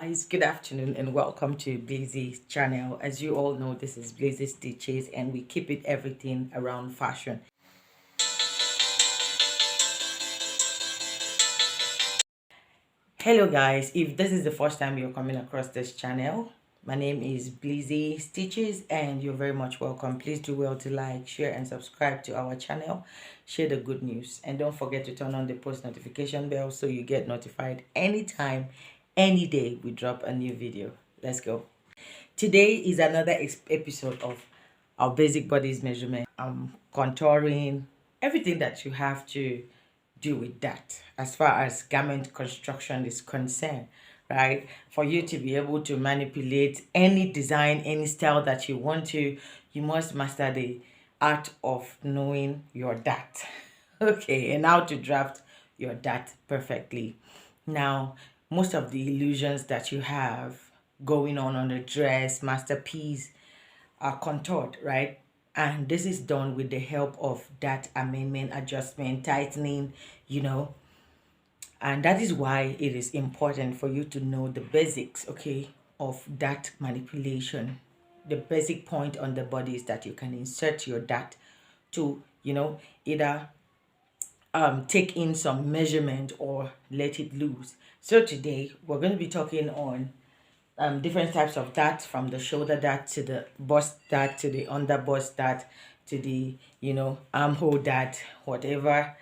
Guys, good afternoon and welcome to Blizzy's channel. As you all know, this is Blisszystitches and we keep it everything around fashion. Hello guys, if this is the first time you're coming across this channel, my name is Blisszystitches and you're very much welcome. Please do well to like, share and subscribe to our channel. Share the good news and don't forget to turn on the post notification bell so you get notified anytime, any day we drop a new video. Let's go. Today is another episode of our basic bodies measurement, contouring, everything that you have to do with that as far as garment construction is concerned, right? For you to be able to manipulate any design, any style that you want to, you must master the art of knowing your dart. Okay, and how to draft your dart perfectly. Now, most of the illusions that you have going on a dress, masterpiece, are contoured, right? And this is done with the help of that amendment, adjustment, tightening, you know. And that is why it is important for you to know the basics, okay, of that manipulation. The basic point on the body is that you can insert your dart to, either take in some measurement or let it loose. So today we're going to be talking on different types of dart, from the shoulder dart to the bust dart to the under bust dart to the armhole dart, whatever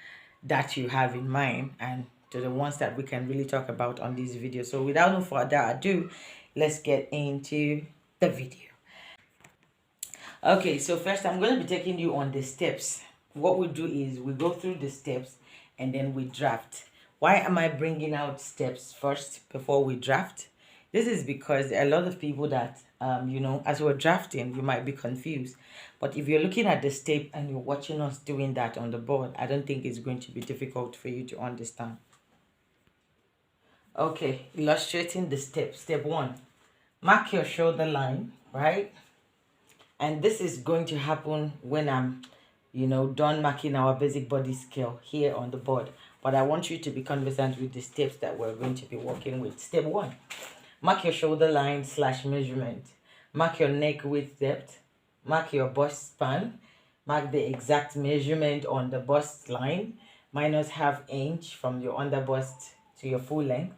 that you have in mind, and to the ones that we can really talk about on this video. So without no further ado, let's get into the video. Okay, so first I'm going to be taking you on the steps. What we do is we go through the steps and then we draft. Why am I bringing out steps first before we draft? This is because there are a lot of people that, as we're drafting, you might be confused. But if you're looking at the step and you're watching us doing that on the board, I don't think it's going to be difficult for you to understand. Okay, illustrating the steps. Step 1, mark your shoulder line, right? And this is going to happen when I'm, done marking our basic body scale here on the board. But I want you to be conversant with the steps that we're going to be working with. Step 1, mark your shoulder line / measurement. Mark your neck width depth. Mark your bust span. Mark the exact measurement on the bust line, minus ½ inch from your under bust to your full length.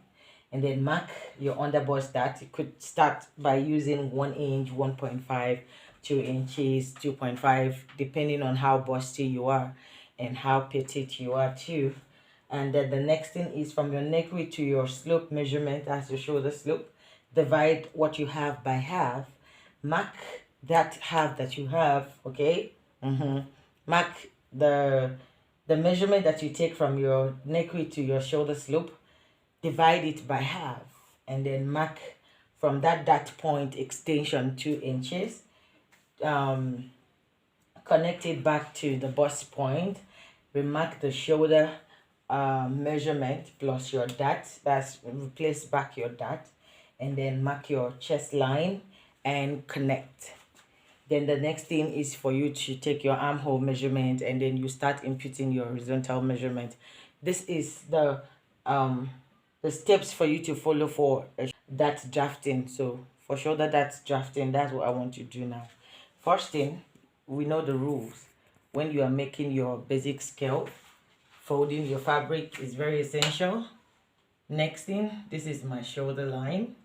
And then mark your under bust dart. You could start by using 1 inch, 1.5, 2 inches, 2.5, depending on how busty you are and how petite you are too. And then the next thing is from your neck width to your slope measurement, as your shoulder slope. Divide what you have by half. Mark that half that you have, okay? Mark the measurement that you take from your neck width to your shoulder slope. Divide it by half. And then mark from that point extension 2 inches. Connect it back to the bust point. Remark the shoulder measurement plus your dart. That's replace back your dart, and then mark your chest line and connect. Then the next thing is for you to take your armhole measurement and then you start inputting your horizontal measurement. This is the steps for you to follow for that drafting. So for shoulder that's drafting, that's what I want you to do now. First thing, we know the rules. When you are making your basic scale, folding your fabric is very essential. Next thing, this is my shoulder line.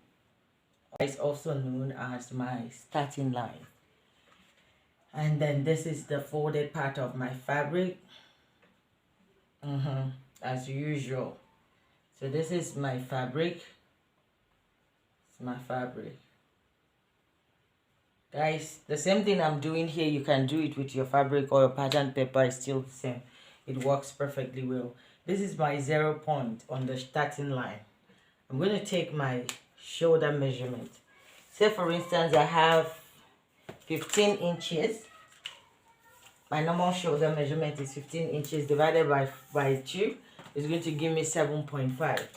It's also known as my starting line. And then this is the folded part of my fabric, as usual. So this is my fabric. It's my fabric. Guys, the same thing I'm doing here, you can do it with your fabric or your pattern paper. It's still the same. It works perfectly well. This is my 0 point on the starting line. I'm going to take my shoulder measurement. Say for instance, I have 15 inches. My normal shoulder measurement is 15 inches divided by 2 is going to give me 7.5.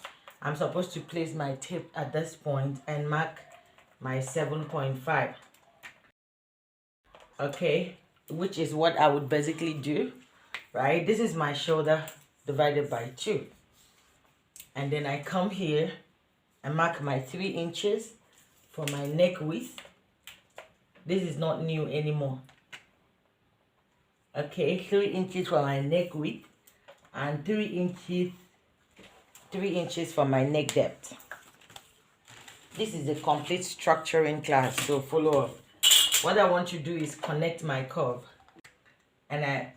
I'm supposed to place my tape at this point and mark my 7.5. Okay, which is what I would basically do, right? This is my shoulder divided by 2. And then I come here I mark my 3 inches for my neck width. This is not new anymore. Okay, 3 inches for my neck width and 3 inches for my neck depth. This is a complete structuring class, so follow up. What I want to do is connect my curve, and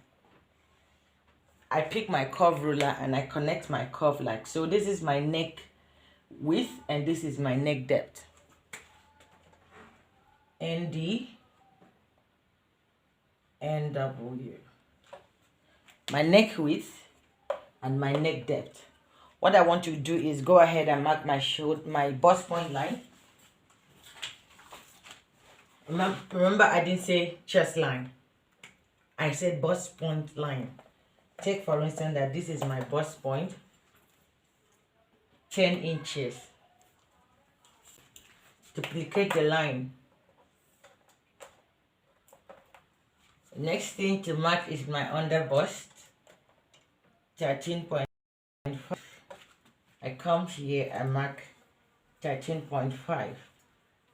I pick my curve ruler and I connect my curve like so. This is my neck width and this is my neck depth. ND, NW. My neck width and my neck depth. What I want to do is go ahead and mark my bust point line. Remember, I didn't say chest line. I said bust point line. Take for instance that this is my bust point, 10 inches. Duplicate the line. Next thing to mark is my under bust, 13.5. I come here and mark 13.5.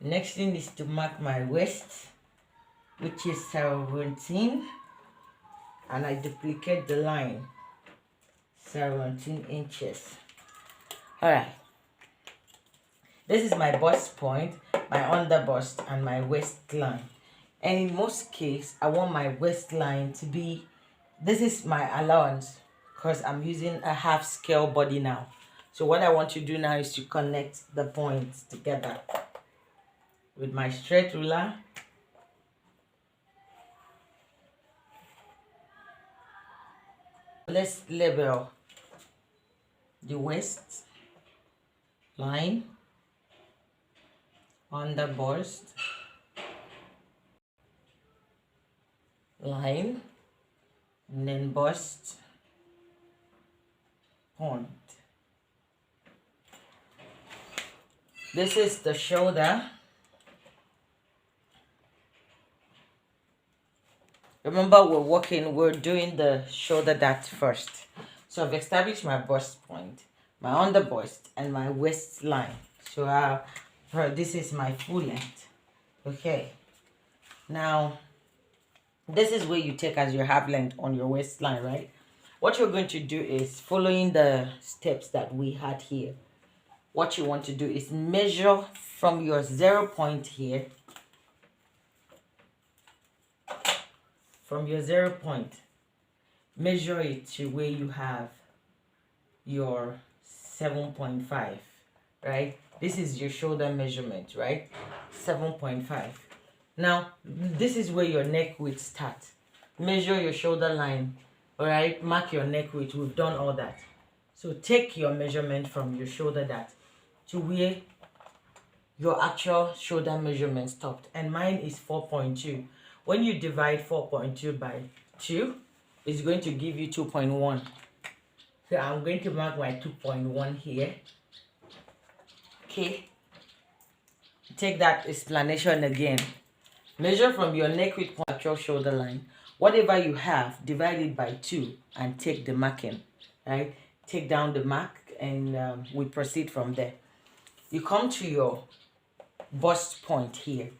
Next thing is to mark my waist, which is 17, and I duplicate the line, 17 inches. Alright, this is my bust point, my under bust, and my waistline. And in most cases, I want my waistline to be, this is my allowance because I'm using a half scale body now. So what I want to do now is to connect the points together with my straight ruler. Let's label the waist line, under bust line, and then bust point. This is the shoulder. Remember, we're doing the shoulder dart first. So I've established my bust point, my under bust, and my waistline. So this is my full length. Okay. Now, this is where you take as your half length on your waistline, right? What you're going to do is, following the steps that we had here, what you want to do is measure from your 0 point here, from your 0 point, measure it to where you have your 7.5, right? This is your shoulder measurement, right? 7.5. Now, this is where your neck width starts. Measure your shoulder line, all right? Mark your neck width. We've done all that. So take your measurement from your shoulder dart to where your actual shoulder measurement stopped. And mine is 4.2. When you divide 4.2 by 2, it's going to give you 2.1. So I'm going to mark my 2.1 here. Okay. Take that explanation again. Measure from your neck width point actual shoulder line. Whatever you have, divide it by 2 and take the marking. Right? Take down the mark and we proceed from there. You come to your bust point here.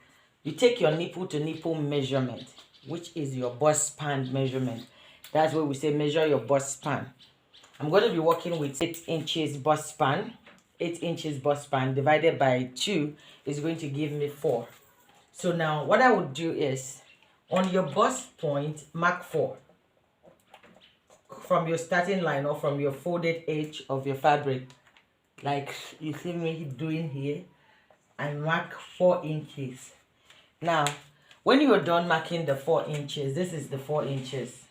You take your nipple to nipple measurement, which is your bust span measurement. That's where we say measure your bust span. I'm going to be working with 8 inches bust span. 8 inches bust span divided by 2 is going to give me 4. So now what I would do is, on your bust point, mark 4. From your starting line or from your folded edge of your fabric, like you see me doing here, I mark 4 inches. Now, when you're done marking the 4 inches, this is the 4 inches.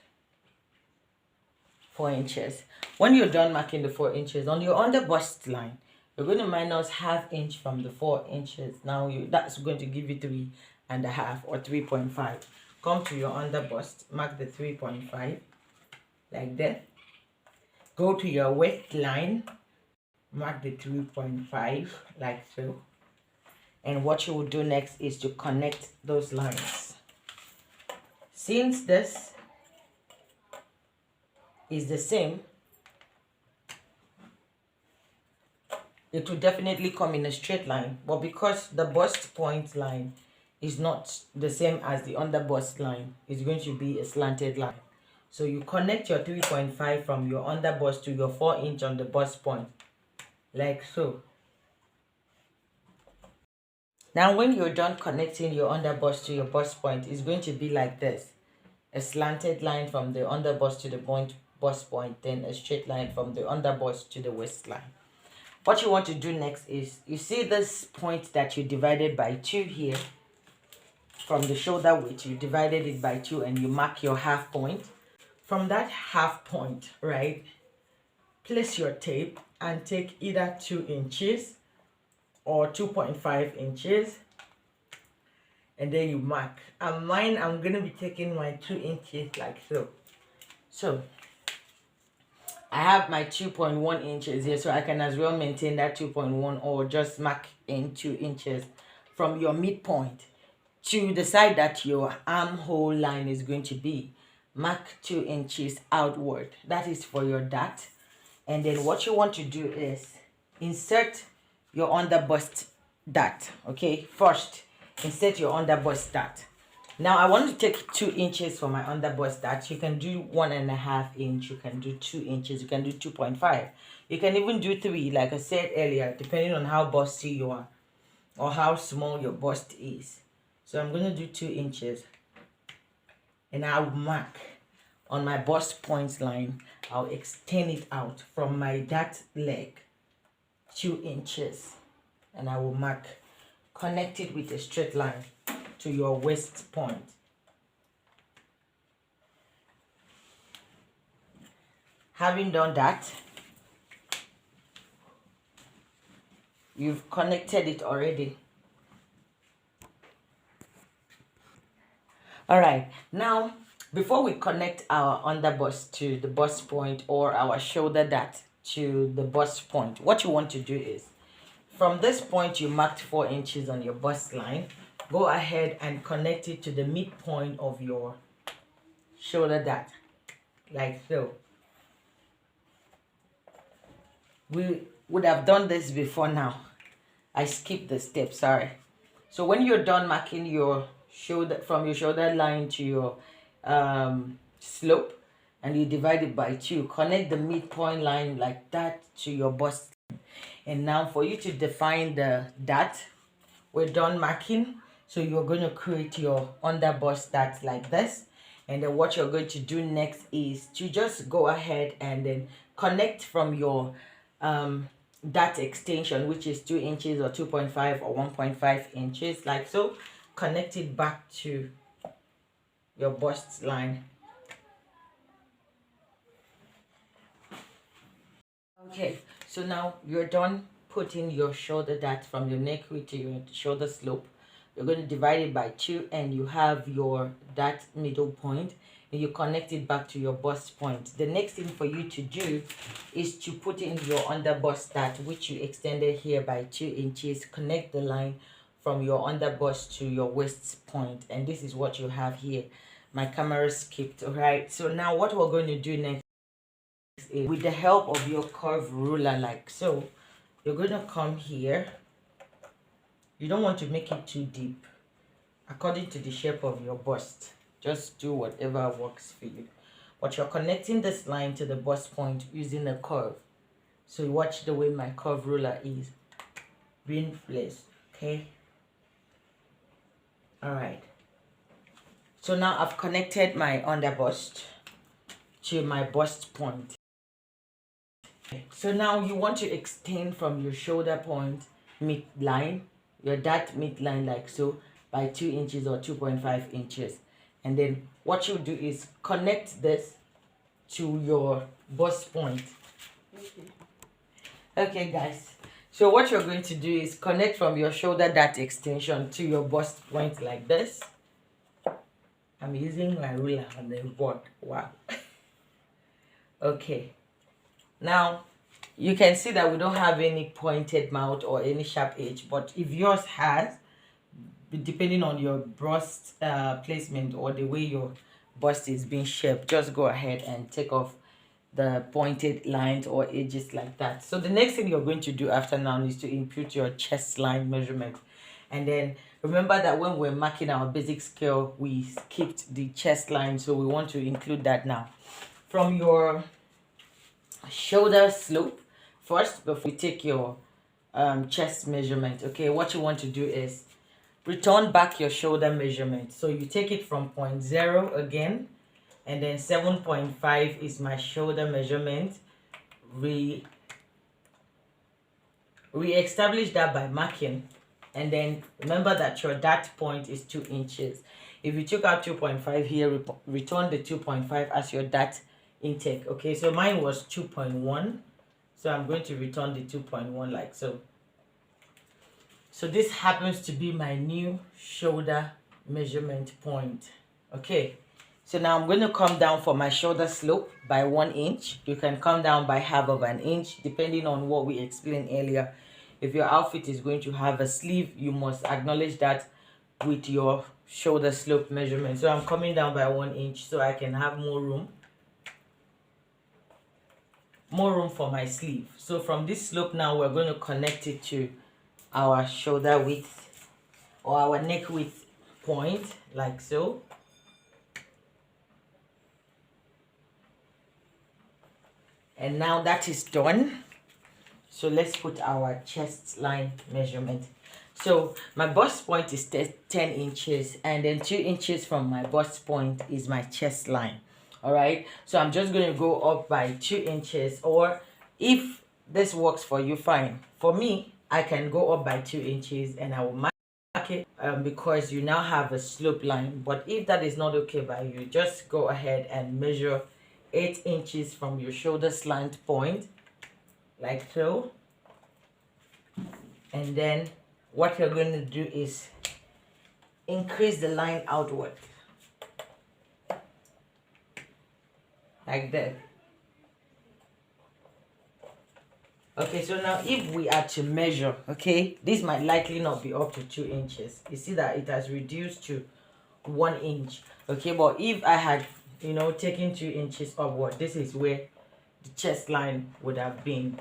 4 inches. When you're done marking the 4 inches, on your under bust line, you're going to minus ½ inch from the 4 inches. Now, that's going to give you 3.5 or 3.5. Come to your under bust, mark the 3.5, like that. Go to your waistline, mark the 3.5, like so. And what you will do next is to connect those lines. Since this is the same, it will definitely come in a straight line. But because the bust point line is not the same as the under bust line, it's going to be a slanted line. So you connect your 3.5 from your under bust to your 4-inch on the bust point, like so. Now when you're done connecting your under bust to your bust point, it's going to be like this. A slanted line from the under bust to the bust point, then a straight line from the under bust to the waistline. What you want to do next is, you see this point that you divided by 2 here, from the shoulder width, you divided it by 2 and you mark your half point. From that half point, right, place your tape and take either 2 inches or 2.5 inches, and then you mark. And mine, I'm going to be taking my 2 inches like so. So I have my 2.1 inches here, so I can as well maintain that 2.1 or just mark in 2 inches from your midpoint to the side that your armhole line is going to be. Mark 2 inches outward. That is for your dart. And then what you want to do is insert your underbust dart. Okay, first insert your underbust dart. Now I want to take 2 inches for my underbust dart. You can do 1.5 inch, you can do 2 inches, you can do 2.5, you can even do 3, like I said earlier, depending on how busty you are or how small your bust is. So I'm going to do 2 inches, and I'll mark on my bust point line. I'll extend it out from my dart leg 2 inches, and I will mark, connect it with a straight line to your waist point. Having done that, you've connected it already. All right, now before we connect our underbust to the bust point or our shoulder dart to the bust point, what you want to do is, from this point you marked 4 inches on your bust line, go ahead and connect it to the midpoint of your shoulder dart, like so. We would have done this before now. I skipped the step, sorry. So when you're done marking your shoulder, from your shoulder line to your slope, and you divide it by 2, connect the midpoint line like that to your bust. And now for you to define the dart, we're done marking. So you're going to create your underbust dart like this. And then what you're going to do next is to just go ahead and then connect from your dart extension, which is 2 inches or 2.5 or 1.5 inches, like so. Connect it back to your bust line. Okay, so now you're done putting your shoulder dart from your neck width to your shoulder slope. You're going to divide it by 2, and you have your dart middle point, and you connect it back to your bust point. The next thing for you to do is to put in your underbust dart, which you extended here by 2 inches. Connect the line from your underbust to your waist point, and this is what you have here. My camera skipped. All right, so now what we're going to do next is, with the help of your curve ruler, like so, you're going to come here. You don't want to make it too deep, according to the shape of your bust. Just do whatever works for you. But you're connecting this line to the bust point using a curve. So watch the way my curve ruler is being placed. Okay. All right. So now I've connected my underbust to my bust point. So now you want to extend from your shoulder point midline, your dart midline, like so, by 2 inches or 2.5 inches. And then what you do is connect this to your bust point. Okay guys, so what you're going to do is connect from your shoulder dart extension to your bust point like this. I'm using my ruler on the board. Wow. Okay, now you can see that we don't have any pointed mouth or any sharp edge, but if yours has, depending on your bust placement or the way your bust is being shaped, just go ahead and take off the pointed lines or edges like that. So the next thing you're going to do after now is to input your chest line measurement. And then remember that when we're marking our basic scale, we skipped the chest line, so we want to include that now. From your shoulder slope, first, before you take your chest measurement, okay, what you want to do is return back your shoulder measurement. So you take it from 0.0 again, and then 7.5 is my shoulder measurement. Re-establish that by marking, and then remember that your dart point is 2 inches. If you took out 2.5 here, return the 2.5 as your dart intake. Okay, so mine was 2.1, so I'm going to return the 2.1 like so. So this happens to be my new shoulder measurement point. Okay, so now I'm going to come down for my shoulder slope by 1 inch. You can come down by half of an inch depending on what we explained earlier. If your outfit is going to have a sleeve, you must acknowledge that with your shoulder slope measurement. So I'm coming down by 1 inch so I can have more room for my sleeve. So from this slope now, we're going to connect it to our shoulder width or our neck width point like so. And now that is done. So let's put our chest line measurement. So my bust point is 10 inches, and then 2 inches from my bust point is my chest line. All right, so I'm just going to go up by 2 inches, or if this works for you, fine. For me, I can go up by 2 inches and I will mark it because you now have a slope line. But if that is not okay by you, just go ahead and measure 8 inches from your shoulder slant point like so. And then what you're going to do is increase the line outward like that. Okay, so now if we are to measure, okay, this might likely not be up to 2 inches. You see that it has reduced to 1 inch. Okay, but if I had, taken 2 inches upward, this is where the chest line would have been.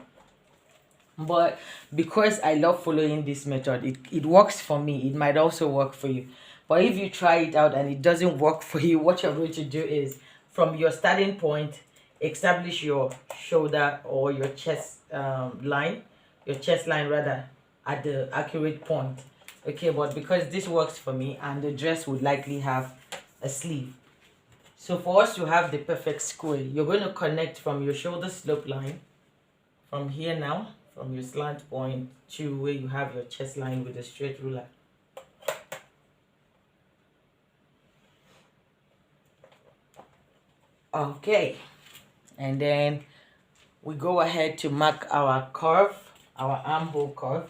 But because I love following this method, it works for me. It might also work for you. But if you try it out and it doesn't work for you, what you're going to do is from your starting point, establish your shoulder or your chest line, at the accurate point. Okay, but because this works for me and the dress would likely have a sleeve. So for us to have the perfect square, you're going to connect from your shoulder slope line from here now, from your slant point to where you have your chest line with a straight ruler. Okay, and then we go ahead to mark our curve, our armhole curve.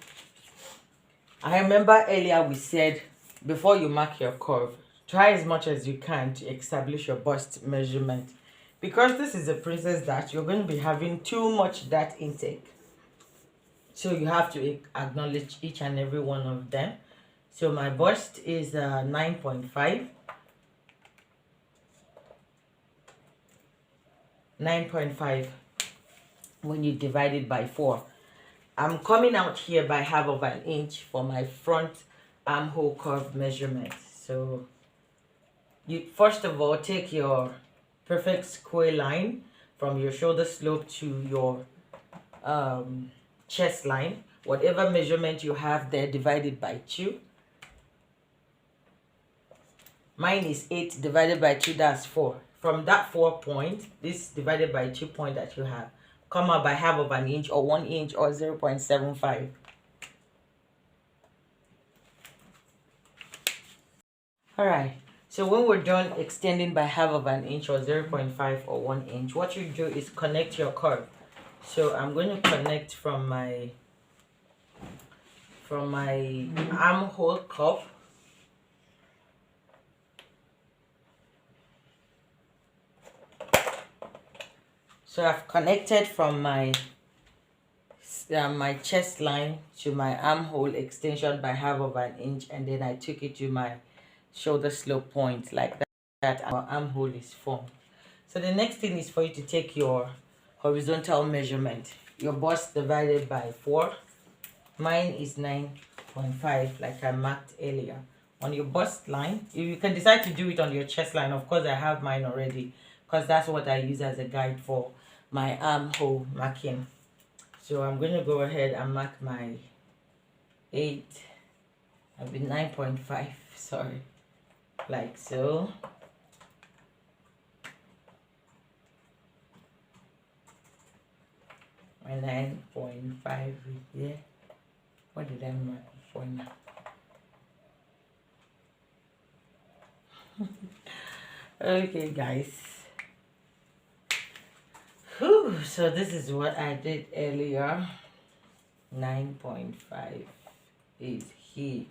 I remember earlier we said before you mark your curve, try as much as you can to establish your bust measurement, because this is a princess dart. You're going to be having too much dart intake, so you have to acknowledge each and every one of them. So my bust is 9.5. 9.5 when you divide it by 4. I'm coming out here by half of an inch for my front armhole curve measurement. So you first of all take your perfect square line from your shoulder slope to your chest line, whatever measurement you have there, divided by 2. Mine is 8 divided by 2, that's 4. From that 4 point, this divided by 2 point that you have, come out by half of an inch or 1 inch or 0.75. All right, so when we're done extending by half of an inch or 0.5 or 1 inch, what you do is connect your curve. So I'm going to connect from my armhole cup. So I've connected from my chest line to my armhole extension by half of an inch, and then I took it to my shoulder slope point like that. Our armhole is formed. So the next thing is for you to take your horizontal measurement. Your bust divided by 4. Mine is 9.5, like I marked earlier. On your bust line, you can decide to do it on your chest line. Of course, I have mine already because that's what I use as a guide for my armhole marking. So I'm going to go ahead and mark my 8. I've been 9.5, sorry, like so. My 9.5 right there. What did I mark for now? Okay, guys. Whew, so this is what I did earlier. 9.5 is here.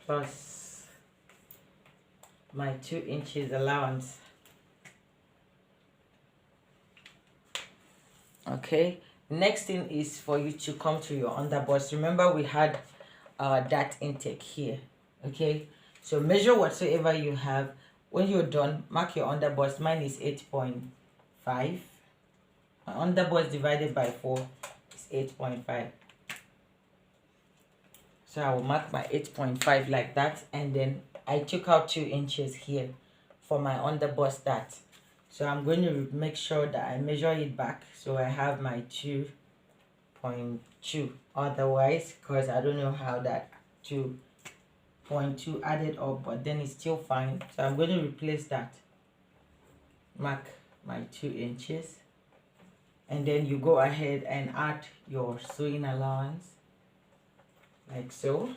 Plus my 2 inches allowance. Okay, next thing is for you to come to your underbust. Remember we had that intake here. Okay, so measure whatsoever you have. When you're done, mark your underbust. Mine is 8.5. My underbust divided by 4 is 8.5. So I will mark my 8.5 like that, and then I took out 2 inches here for my underbust that. So I'm going to make sure that I measure it back so I have my 2.2. Otherwise, because I don't know how that 2.2 added up, but then it's still fine. So I'm going to replace that. Mark my 2 inches. And then you go ahead and add your sewing allowance. Like so.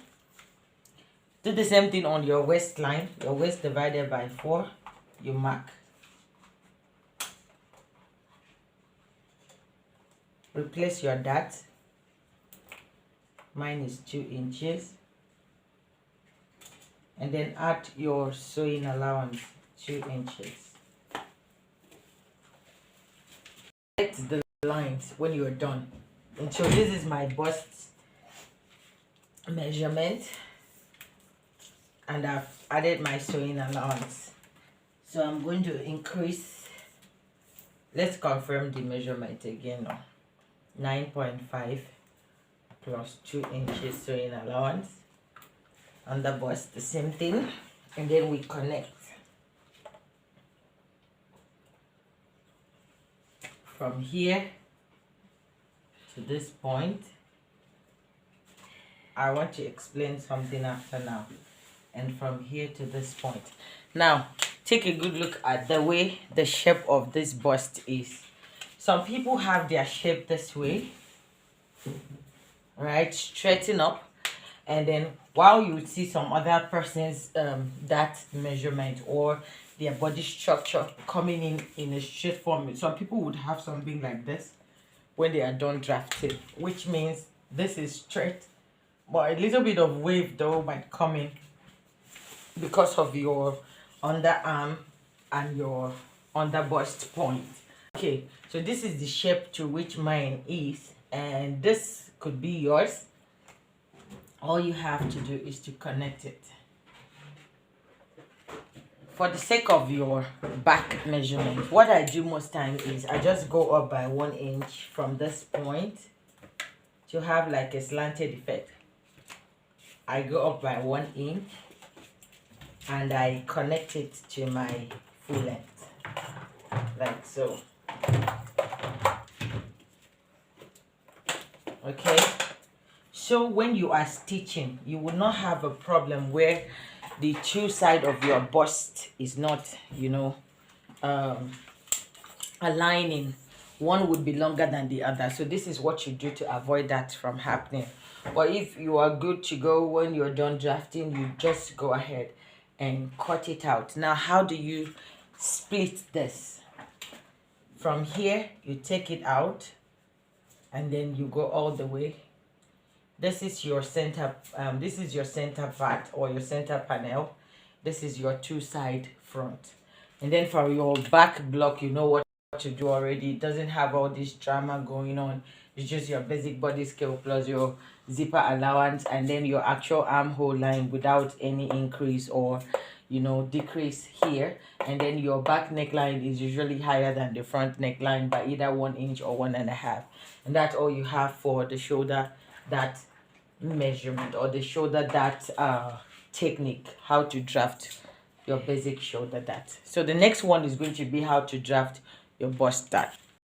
Do the same thing on your waistline. Your waist divided by 4. You mark. Replace your dart. Mine is 2 inches. And then add your sewing allowance, 2 inches. Select the lines when you're done. And so this is my bust measurement. And I've added my sewing allowance. So I'm going to increase. Let's confirm the measurement again now. 9.5 plus 2 inches sewing allowance. Under bust the same thing, and then we connect from here to this point. I want to explain something after now, and from here to this point. Now take a good look at the way the shape of this bust is. Some people have their shape this way, right, straighten up, and then while you would see some other person's that measurement or their body structure coming in a straight form. Some people would have something like this when they are done drafting, which means this is straight, but a little bit of wave though might come in because of your underarm and your underbust point. Okay, so this is the shape to which mine is, and this could be yours. All you have to do is to connect it. For the sake of your back measurement, what I do most time is I just go up by 1 inch from this point to have like a slanted effect. I go up by 1 inch and I connect it to my full length, like so. Okay, so when you are stitching, you will not have a problem where the two sides of your bust is not, you know, aligning. One would be longer than the other. So this is what you do to avoid that from happening. But if you are good to go when you're done drafting, you just go ahead and cut it out. Now, how do you split this? From here, you take it out and then you go all the way. This is your center part or your center panel. This is your two-side front. And then for your back block, you know what to do already. It doesn't have all this drama going on. It's just your basic body scale plus your zipper allowance and then your actual armhole line without any increase or, you know, decrease here, and then your back neckline is usually higher than the front neckline by either 1 inch or 1.5, and that's all you have for the shoulder that measurement, or the shoulder that technique, how to draft your basic shoulder that. So the next one is going to be how to draft your bust dart.